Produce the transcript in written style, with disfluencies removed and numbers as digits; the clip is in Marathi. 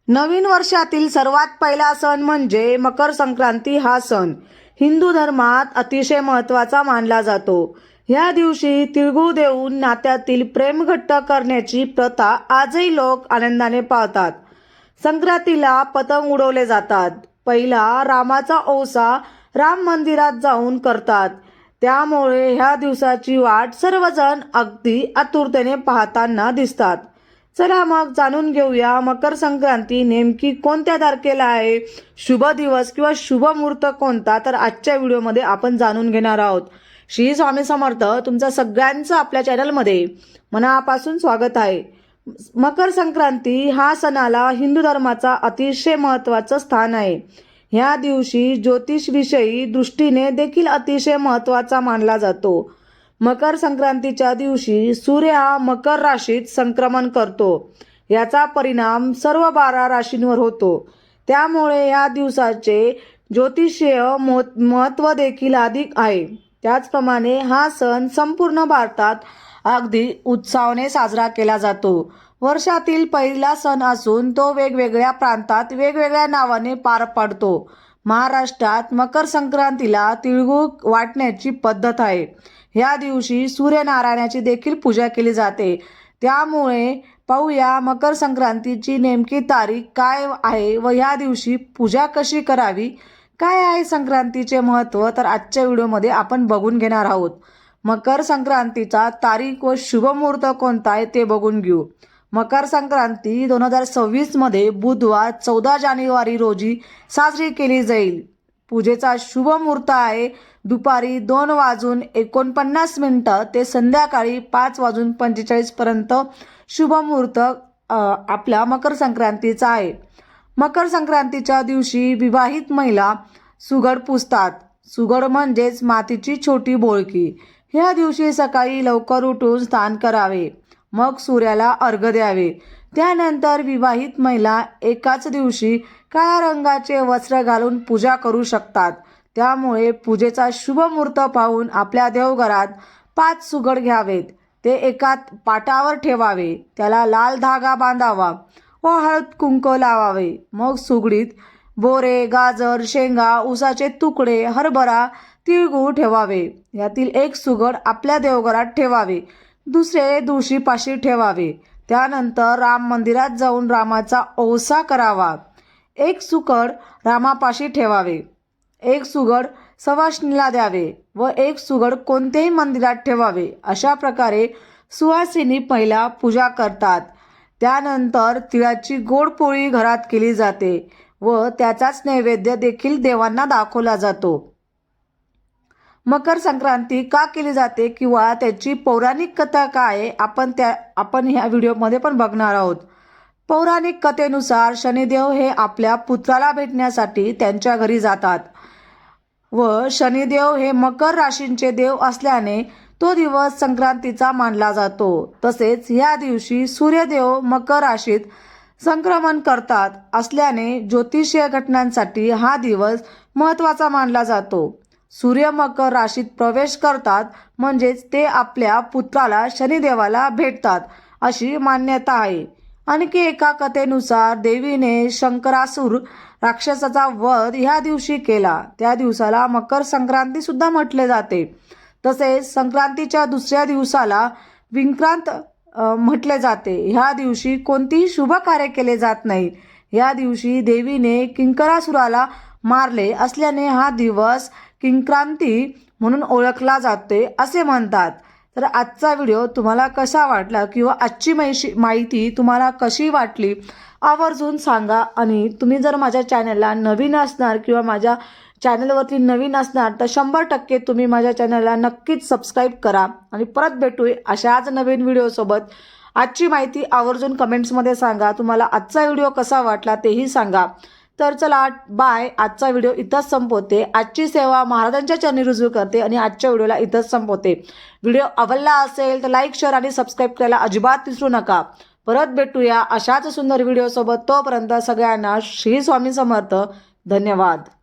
नवीन वर्षातील सर्वात पहिला सण म्हणजे मकर संक्रांती हा सण हिंदू धर्मात अतिशय महत्त्वाचा मानला जातो। या दिवशी तिळगुळ देऊन नात्यातील प्रेम घट्ट करण्याची प्रथा आजही लोक आनंदाने पाळतात। संक्रांतीला पतंग उडवले जातात। पहिला रामाचा औसा राम मंदिरात जाऊन करतात, त्यामुळे ह्या दिवसाची वाट सर्वजण अगदी आतुरतेने पाहताना दिसतात। चला मग जाणून घेऊया मकर संक्रांती नेमकी कोणत्या तारखेला आहे, शुभ दिवस किंवा शुभ मुहूर्त कोणता, तर आजच्या व्हिडिओमध्ये आपण जाणून घेणार आहोत। श्री स्वामी समर्थ तुमचं सगळ्यांचं आपल्या चॅनलमध्ये मनापासून स्वागत आहे। मकर संक्रांती हा सणाला हिंदू धर्माचा अतिशय महत्त्वाचं स्थान आहे। ह्या दिवशी ज्योतिषविषयी दृष्टीने देखील अतिशय महत्त्वाचा मानला जातो। मकर संक्रांतीच्या दिवशी सूर्य हा मकर राशीत संक्रमण करतो। याचा परिणाम सर्व 12 राशींवर होतो, त्यामुळे या दिवसाचे ज्योतिषीय महत्त्व देखील अधिक आहे। त्याचप्रमाणे हा सण संपूर्ण भारतात अगदी उत्साहाने साजरा केला जातो। वर्षातील पहिला सण असून तो वेगवेगळ्या प्रांतात वेगवेगळ्या नावाने पार पडतो। महाराष्ट्रात मकर संक्रांतीला तिळगुळ वाटण्याची पद्धत आहे। या दिवशी सूर्यनारायणाची देखील पूजा केली जाते। त्यामुळे पाहूया मकर संक्रांतीची नेमकी तारीख काय आहे व या दिवशी पूजा कशी करावी, काय आहे संक्रांतीचे महत्त्व, तर आजच्या व्हिडिओमध्ये आपण बघून घेणार आहोत। मकर संक्रांतीचा तारीख व शुभ मुहूर्त कोणता आहे ते बघून घेऊ। मकर संक्रांती 2026 मध्ये बुधवार 14 जानेवारी रोजी साजरी केली जाईल। पूजेचा शुभ मुहूर्त आहे दुपारी 2:49 ते संध्याकाळी 5:45 पर्यंत शुभ मुहूर्त आपला मकर संक्रांतीचा आहे। मकर संक्रांतीच्या दिवशी विवाहित महिला सुगड पुजतात। सुगड म्हणजेच मातीची छोटी बोळकी। ह्या दिवशी सकाळी लवकर उठून स्नान करावे, मग सूर्याला अर्घ्य द्यावे। त्यानंतर विवाहित महिला एकाच दिवशी काळ्या रंगाचे वस्त्र घालून पूजा करू शकतात। त्यामुळे पूजेचा शुभ मुहूर्त पाहून आपल्या देवघरात 5 सुगड घ्यावेत, ते एका पाटावर ठेवावे, त्याला लाल धागा बांधावा व हळद कुंकू लावावे। मग सुगडीत बोरे, गाजर, शेंगा, उसाचे तुकडे, हरभरा, तिळगुळ ठेवावे। यातील एक सुगड आपल्या देवघरात ठेवावे, दुसरे तुळशीपाशी ठेवावे। त्यानंतर राम मंदिरात जाऊन रामाचा औसा करावा। एक सुगड रामापाशी ठेवावे, एक सुगड सवाष्णीला द्यावे व एक सुगड कोणत्याही मंदिरात ठेवावे। अशा प्रकारे सुवासिनी पहिला पूजा करतात। त्यानंतर तिळाची गोड पोळी घरात केली जाते व त्याचाच नैवेद्य देखील देवांना दाखवला जातो। मकर संक्रांती का केली जाते किंवा त्याची पौराणिक कथा काय आहे आपण ह्या व्हिडिओमध्ये पण बघणार आहोत। पौराणिक कथेनुसार शनिदेव हे आपल्या पुत्राला भेटण्यासाठी त्यांच्या घरी जातात व शनिदेव हे मकर राशींचे देव असल्याने तो दिवस संक्रांतीचा मानला जातो। तसेच या दिवशी सूर्यदेव मकर राशीत संक्रमण करतात असल्याने ज्योतिषीय घटनांसाठी हा दिवस महत्त्वाचा मानला जातो। सूर्य मकर राशीत प्रवेश करतात म्हणजेच ते आपल्या पुत्राला शनिदेवाला भेटतात अशी मान्यता आहे। आणखी एका कथेनुसार देवीने शंकरासुर राक्षसाचा वध ह्या दिवशी केला, त्या दिवसाला मकर संक्रांती सुद्धा म्हटले जाते। तसेच संक्रांतीच्या दुसऱ्या दिवसाला विंक्रांत म्हटले जाते। ह्या दिवशी कोणतीही शुभ कार्य केले जात नाही। या दिवशी देवीने किंकरासुराला मारले असल्याने हा दिवस किंक्रांती म्हणून ओळखला जाते असे म्हणतात। तर आजचा व्हिडिओ तुम्हाला कसा वाटला किंवा आजची माहिती तुम्हाला कशी वाटली आवर्जून सांगा। आणि तुम्ही जर माझ्या चॅनलला नवीन असणार किंवा माझ्या चॅनलवरती नवीन असणार तर 100% तुम्ही माझ्या चॅनलला नक्कीच सबस्क्राईब करा। आणि परत भेटूया अशाच नवीन व्हिडिओसोबत। आजची माहिती आवर्जून कमेंट्समध्ये सांगा। तुम्हाला आजचा व्हिडिओ कसा वाटला तेही सांगा। तर चला बाय, आजचा व्हिडिओ इथंच संपवते। आजची सेवा महाराजांच्या चरणी रुजू करते आणि आजच्या व्हिडिओला इथंच संपवते। व्हिडिओ आवडला असेल तर लाईक, शेअर आणि सबस्क्राईब करायला अजिबात विसरू नका। परत भेटूया अशाच सुंदर व्हिडिओसोबत। तोपर्यंत सगळ्यांना श्री स्वामी समर्थ। धन्यवाद।